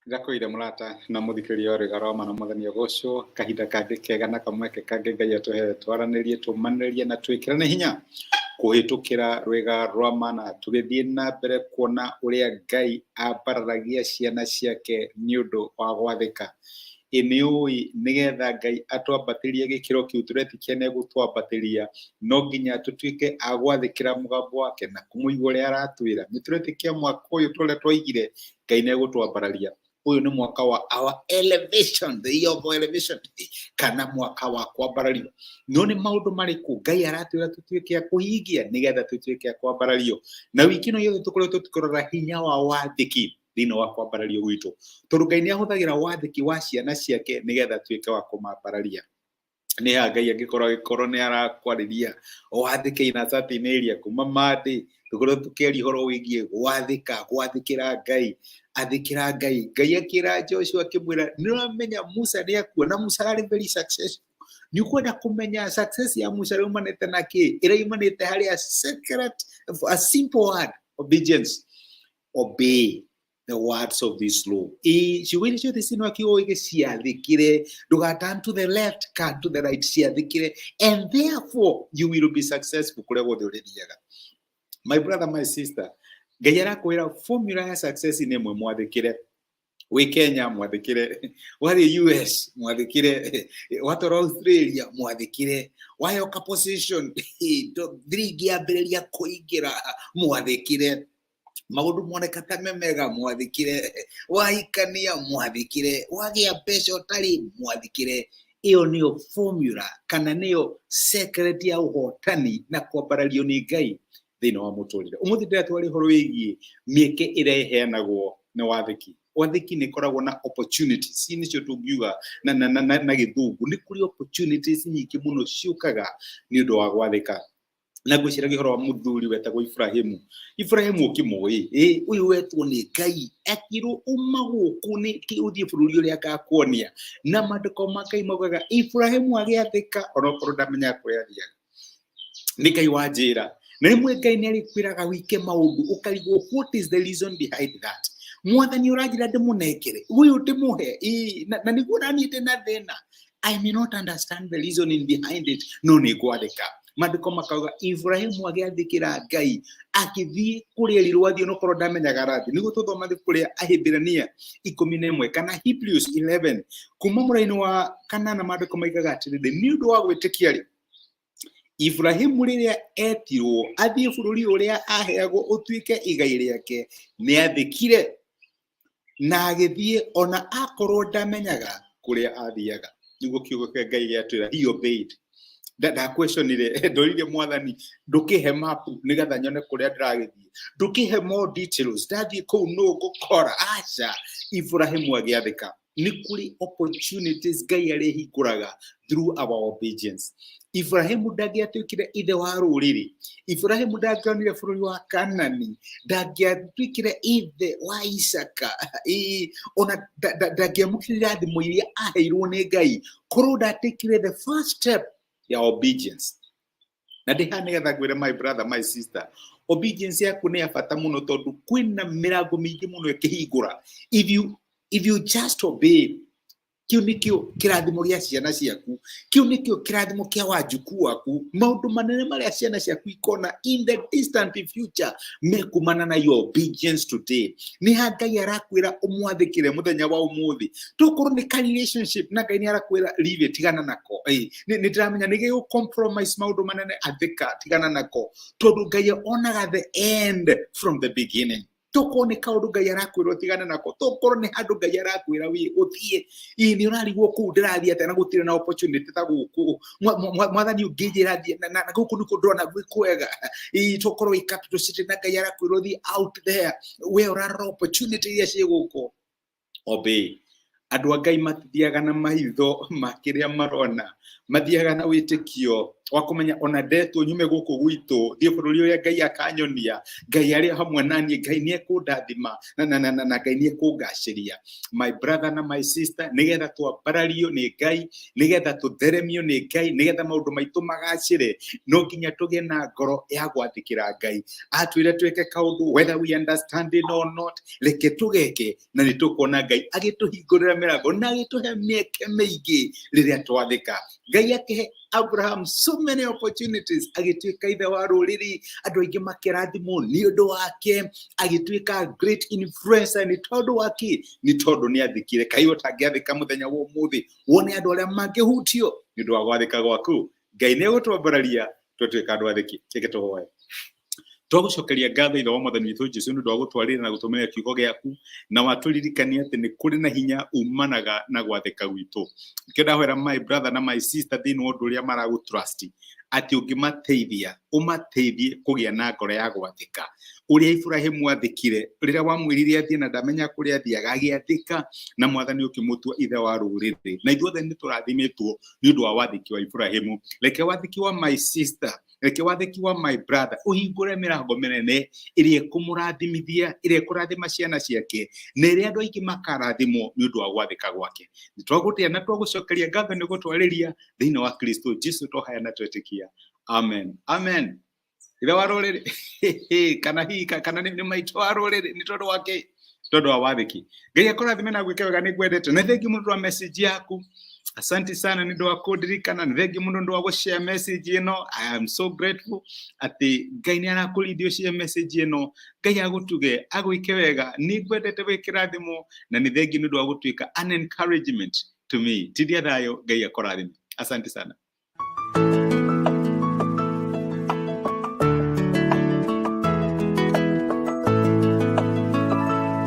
Gakoire mulata na muthikĩria ori garoma na muthenya gocio kahinda kangĩ kega na kamweke kangĩ Ngai atuhe twaranĩrie tumanĩrie na twĩkĩrane hinya kũhĩtũkĩra rwĩga rwa mana tũgĩthiĩ na mbere kuona ũrĩa Ngai ambararagia ciana ciake nĩ ũndũ wa gwathĩka. Ĩnĩũĩ nĩgetha Ngai atwambatĩrie gĩkĩro kĩu tũretĩkia nĩ egũtwambatĩria, no nginya tũtuĩke a gwathĩkĩra mũgambo wake na kũmũigua ũrĩa aratwĩra. Nĩ tũretĩkia mwaka ũyũ tũrĩa twaigire Ngai nĩ egũtwambararia. Uyu ni mwaka wa our elevation, the year of elevation, kana mwaka wa kwambarario. No ni maundu mariku Ngai aratwira tutuike a kuhingia nigetha tutuike a kwambarario. Na wiki no yothe tukoretwo tukorora hinya wa wathĩki thĩinĩ wa kwambarario gwitũ. Tondũ Ngai nĩ ahũthagĩra wathĩki wa ciana ciake nigetha tuike wa kũmambararia. Nĩ ha Ngai angĩkorwo nĩ arakwarĩria wathĩki na certain area kuma mande tukorwo tukĩaria ũhoro wĩgiĩ gwathĩka, gwathĩkĩra Ngai, athĩkĩra Ngai. Ngai akĩra Joshua akĩmwĩra nĩ ũramenya Musa nĩ akua, na Musa arĩ very successful. Nĩ ũkwenda kũmenya success ya Musa rĩumanĩte na kĩ? Ĩraumanĩte harĩ a simple word, obedience. Obey the words of this law. Ciugo icio ciothe ciĩna kiugo ciathĩkĩre, ndũgaturn to the left, turn to the right, ciathĩkĩre, and therefore you will be successful kũrĩa guothe ũrĩthiaga. My brother, my sister, Ngai arakwĩra formula ya success nĩ ĩmwe, mwathĩkĩre. Wĩ Kenya mwathĩkĩre, warĩ US mwathĩkĩre, watũra Australia mwathĩkĩre, wayoka position thirigi yambĩrĩria kũingĩra mwathĩkĩre, maũndũ moneka ta memega mwathĩkĩre, wahikania mwathĩkĩre, wagĩa mbeca ũtarĩ mwathĩkĩre. Iyo niyo formula kana niyo secret ya ũhotani na kwambarario nĩ Ngai thĩinĩ wa mũtũrĩre. Ũmũthĩ ndĩratwarĩria ũhoro wĩgiĩ mĩeke ĩrĩa ĩheanagwo nĩ wathĩki. Wathĩki nĩ ĩkoragwo na opportunities, nĩcio tũngiuga na gĩthũngũ. Nĩ kũrĩ opportunities nyingĩ mũno ciũkaga nĩ ũndũ wa gwathĩka. Na ngwĩciragia ũhoro wa mũthuri wetagwo Ibrahimu. Ibrahimu ũkĩmũĩ, ũyũ wetwo nĩ Ngai, akĩrwo uma gũkũ nĩ ũthiĩ bũrũri ũrĩa ngakuonia. Na maandĩko ma Ngai maugaga Ibrahimu agĩathĩka onokorwo ndamenyaga kũrĩa athiaga. Nĩ Ngai wa njĩra. Na rĩmwe Ngai nĩ arĩkwĩraga wike maũndũ ũkarigwo what is the reason behind that. Mwathani ũranjĩra ndĩmũnengere, ũyũ ndĩmũhe, na nĩguo naniĩ ndĩna thĩna. I may not understand the reasoning behind it, no nĩ ngwathĩka. Maandĩko makauga Ibrahimu agĩathĩkĩra Ngai, agĩthiĩ kũrĩa erirwo athiĩ onokorwo ndamenyaga arathiĩ. Nĩguo tũthoma kũrĩa Ahĩbĩrania 11 kana Hebrews 11 kuma mũraini wa 8 maandĩko maigaga atĩrĩrĩ, nĩ ũndũ wa gwĩtĩkia rĩ, Ibrahimu rĩrĩa etirwo athiĩ bũrũri ũrĩa aheagwo ũtuĩke igai rĩake, nĩ athĩkire na agĩthiĩ ona akorwo ndamenyaga kũrĩa athiaga. Nĩguo kiugo kĩa Ngai gĩatwĩra he obeyed. Ndakwĩconire ndorire Mwathani ndũkĩhe mapu nĩgetha nyone kũrĩa ndĩragĩthiĩ, ndũkĩhe more details, ndathiĩ kũu no ngũkora. Aca, Ibrahimu agĩathĩka. Nĩ kũrĩ opportunities Ngai arĩhingũraga through our obedience. Ibrahimu ndangĩatuĩkire ithe wa rũrĩrĩ. Ibrahimu ndangĩonire bũrũri wa Kanani, ndangĩatuĩkire ithe wa Isaka, ona ndangĩamũkĩrire irathimo iria aheirwo nĩ Ngai, korwo ndatekire the first step ya obedience. Na ndĩha nĩgetha ngwĩre my brother, my sister, obedience yaku nĩ ya bata mũno tondũ kwĩna mĩrango mĩingĩ mũno ĩkĩhingũra. If you just obey, kiu nikio kirathimo gĩa ciana ciaku, kiu nikio kirathimo kĩa wanjuku waku. Maũndũ manene marĩa ciana ciaku ikona in the distant future mekumana na your obedience today. Nĩ ha Ngai arakwĩra ũmwathĩkĩre mũthenya wa ũmũthĩ. Tokorwo nĩ ka relationship na Ngai nĩ arakwĩra leave it, tigana nako. Nĩ ndĩramenya nĩ gĩgũ compromise maũndũ manene, athĩka, tigana nako. Tondũ Ngai onaga the end from the beginning. Tokorwo nĩ kaũndũ Ngai arakwĩra tigana nako, tokorwo nĩ handũ Ngai arakwĩra ũthiĩ, nĩ ũrarigwo kũu ndĩrathiĩ atĩa na gũtirĩ na opportunity ta gũkũ. Mwathani ũngĩnjĩra thiĩ na gũkũ nĩkũ ndĩrona gwĩ kwega. Tokorwo wĩ capital city na Ngai arakwĩra ũthiĩ out there, we ũrarora opportunity iria ciĩ gũkũ. Obey. Andũ a Ngai matithiaga na maitho ma kĩrĩa marona, mathiaga na wĩtĩkio wakumenya ona ndeto nyume guku gwitu thie bururi uria Ngai akanyonia Ngai ari hamwe nani Ngai nie kundathima na Ngai nie kungaciria my brother na my sister nigetha twambarario ni Ngai nigetha tutheremio ni Ngai nigetha maundu maitu magacire no nginya tugie na ngoro ya gwathikira Ngai atwire tweke kaundu whether we understand it or not reke tugeke na nitukuona Ngai agituhingurira mirago na agituhe mieke mĩingi riria twathika Ngai akihe Abraham so many opportunities agituika ithe wa ruriri andu aingi makirathimo ni undu wake agituika great influencer ni tondu wake ni tondu ni athikire kai utangiathika muthenya wa umuthi wone andu aria mangihutio ni undu wa gwathika gwaku Ngai ni gutwambararia twatuika andu athiki reke tuhoe twagucokeria ngatho ithe wa mwathani witũ Jesũ nĩ ũndũ wa gũtwarĩra na gũtũmĩra kiugo gĩaku na watũririkania atĩ nĩ kũrĩ na hinya umanaga na gwathĩka gwitũ ngĩndahwera my brother na my sister thĩinĩ wa ũndũ ũrĩa maragũtrust atĩ ũngĩmateithia ũmateithie kũgĩa na ngoro ya gwathĩka ũrĩa Ibrahimu athĩkire rĩrĩa wamwĩrire athiĩ na ndamenya kũrĩa athiaga agĩathĩka na mwathani ũkĩmũtua ithe wa rũrĩrĩ na ithuothe nĩ tũrathimĩtwo nĩ ũndũ wa wathĩki wa Ibrahimu reke wathĩki wa my sister reke wathĩki wa my brother ũhingũre mĩrango mĩnene ĩrĩa ĩkũmũrathimithia ĩrĩa ĩkũrathima ciana ciake na ĩrĩa andũ aingĩ makarathimwo nĩ ũndũ wa gwathĩka gwake nĩ twagũtĩa na twagũcokeria ngatho nĩ gũtwarĩria thĩinĩ wa Kristo Jesũ tũhaya na twetĩkia amen amen ithe wa rũrĩrĩ kana nĩ maitũ wa rũrĩrĩ nĩ tondũ wake tondũ wa wathĩki Ngai akũrathime na gwĩka wega nĩ ngwendete na thengi mũno wa message yaku asante sana nĩ ndũ wa kũndirikana nĩ thengi mũno nĩ ndũ wa gũshare message ĩno I am so grateful atĩ Ngai nĩ arakũrithio share message ĩno Ngai agũtuge agwĩke wega nĩ ngwendete wĩkĩrathimo na nĩ thengi nĩ ndũ wa gũtuĩka an encouragement to me tidia thayo Ngai akũrathime asante sana